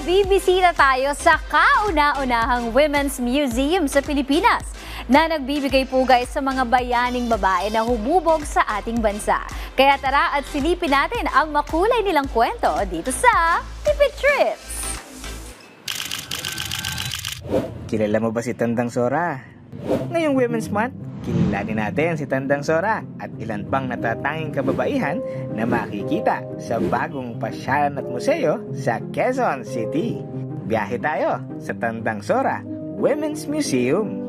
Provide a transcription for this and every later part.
Bibisita tayo sa kauna-unahang Women's Museum sa Pilipinas na nagbibigay pugay sa mga bayaning babae na humubog sa ating bansa. Kaya tara at silipin natin ang makulay nilang kwento dito sa Tipid Trips! Kilala mo ba si Tandang Sora? Ngayong Women's Month, kilalanin natin si Tandang Sora at ilan pang natatanging kababaihan na makikita sa bagong pasyalan at museo sa Quezon City. Biyahe tayo sa Tandang Sora Women's Museum.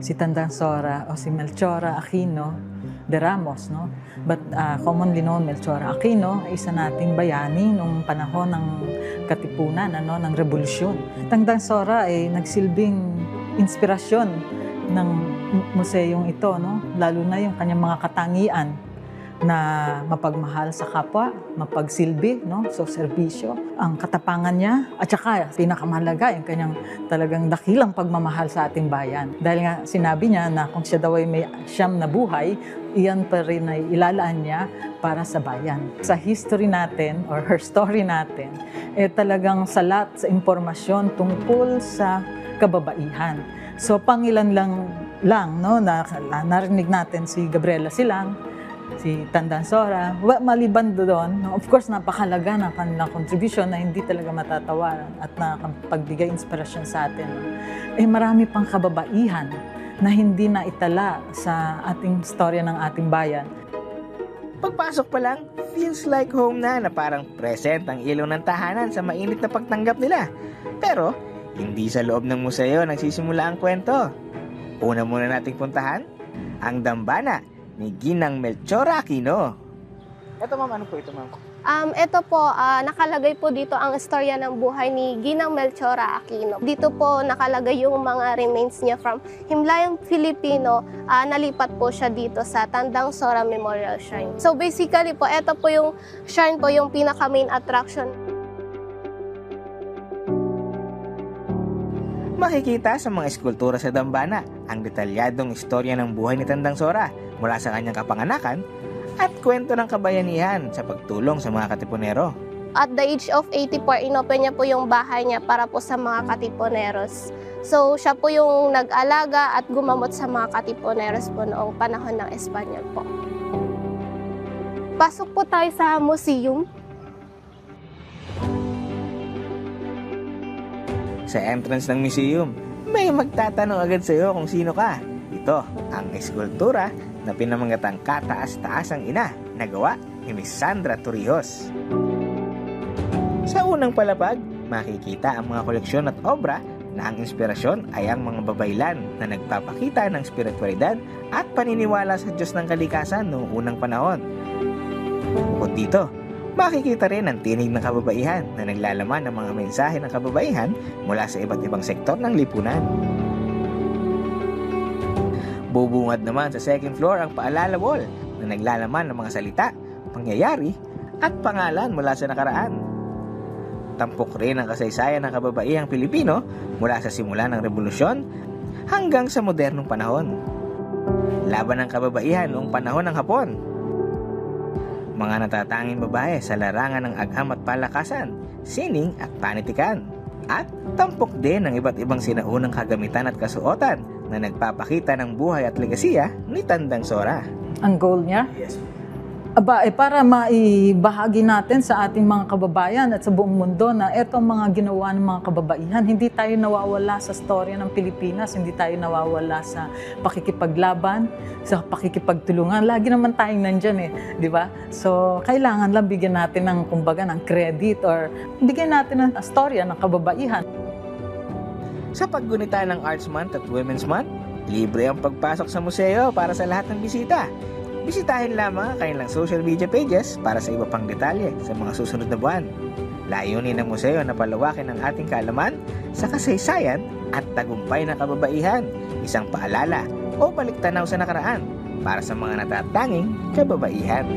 Si Tandang Sora o si Melchora Aquino de Ramos, no? But commonly known, Melchora Aquino ay isa nating bayani noong panahon ng Katipunan, ng revolusyon. Tandang Sora ay nagsilbing inspirasyon ng museyong ito, no? Lalo na yung kanyang mga katangian na mapagmahal sa kapwa, mapagsilbi, no? So, serbisyo, ang katapangan niya, at saka pinakamahalaga yung kanyang talagang dakilang pagmamahal sa ating bayan. Dahil nga sinabi niya na kung siya daw ay may siyam na buhay, iyan pa rin ay ilalaan niya para sa bayan. Sa history natin, or her story natin, talagang salat sa impormasyon tungkol sa kababaihan. So, pangilan lang no, narinig natin si Gabriela Silang, si Tandang Sora. Maliban doon, of course, napakalaga ng kanilang contribution na hindi talaga matatawaran at nakapagbigay inspirasyon sa atin. Marami pang kababaihan na hindi na itala sa ating storya ng ating bayan. Pagpasok pa lang, feels like home na parang present ang ilaw ng tahanan sa mainit na pagtanggap nila. Pero, hindi sa loob ng museo nagsisimula ang kwento. Una muna nating puntahan, ang dambana ni Ginang Melchora Aquino. Ito ma'am, ano po ito ma'am? Ito po, nakalagay po dito ang istorya ng buhay ni Ginang Melchora Aquino. Dito po nakalagay yung mga remains niya from Himlayang Filipino. Nalipat po siya dito sa Tandang Sora Memorial Shrine. So basically po, ito po yung shrine po, yung pinaka main attraction. Makikita sa mga eskultura sa dambana ang detalyadong istorya ng buhay ni Tandang Sora mula sa kanyang kapanganakan at kwento ng kabayanihan sa pagtulong sa mga katipunero. At the age of 84, inopen niya po yung bahay niya para po sa mga katipuneros. So siya po yung nag-alaga at gumamot sa mga katipuneros po noong panahon ng Espanyol po. Pasok po tayo sa museum. Sa entrance ng museum, may magtatanong agad sa iyo kung sino ka. Ito ang eskultura na pinamagatang Kataas-taasang Ina na gawa ni Miss Sandra Torrijos. Sa unang palapag, makikita ang mga koleksyon at obra na ang inspirasyon ay ang mga babaylan na nagpapakita ng spiritualidad at paniniwala sa Diyos ng kalikasan noong unang panahon. Bukod dito, makikita rin ang tinig ng kababaihan na naglalaman ng mga mensahe ng kababaihan mula sa iba't ibang sektor ng lipunan. Bubungad naman sa second floor ang paalala wall na naglalaman ng mga salita, pangyayari at pangalan mula sa nakaraan. Tampok rin ang kasaysayan ng kababaihang Pilipino mula sa simula ng revolusyon hanggang sa modernong panahon. Laban ng kababaihan noong panahon ng Hapon. Mga natatanging babae sa larangan ng agham at palakasan, sining at panitikan. At tampok din ng iba't ibang sinaunang kagamitan at kasuotan na nagpapakita ng buhay at legasiya ni Tandang Sora. Ang goal niya? Yes. Para maibahagi natin sa ating mga kababayan at sa buong mundo na etong mga ginawa ng mga kababaihan, hindi tayo nawawala sa storya ng Pilipinas, hindi tayo nawawala sa pakikipaglaban, sa pakikipagtulungan. Lagi naman tayong nandyan di ba? So, kailangan lang bigyan natin ng, kumbaga, ng credit or bigyan natin ng storya ng kababaihan. Sa paggunita ng Arts Month at Women's Month, libre ang pagpasok sa museo para sa lahat ng bisita. Bisitahin lamang ang kanilang social media pages para sa iba pang detalye sa mga susunod na buwan. Layunin ng museo na palawakin ang ating kaalaman sa kasaysayan at tagumpay ng kababaihan, isang paalala o baliktanaw sa nakaraan para sa mga natatanging kababaihan.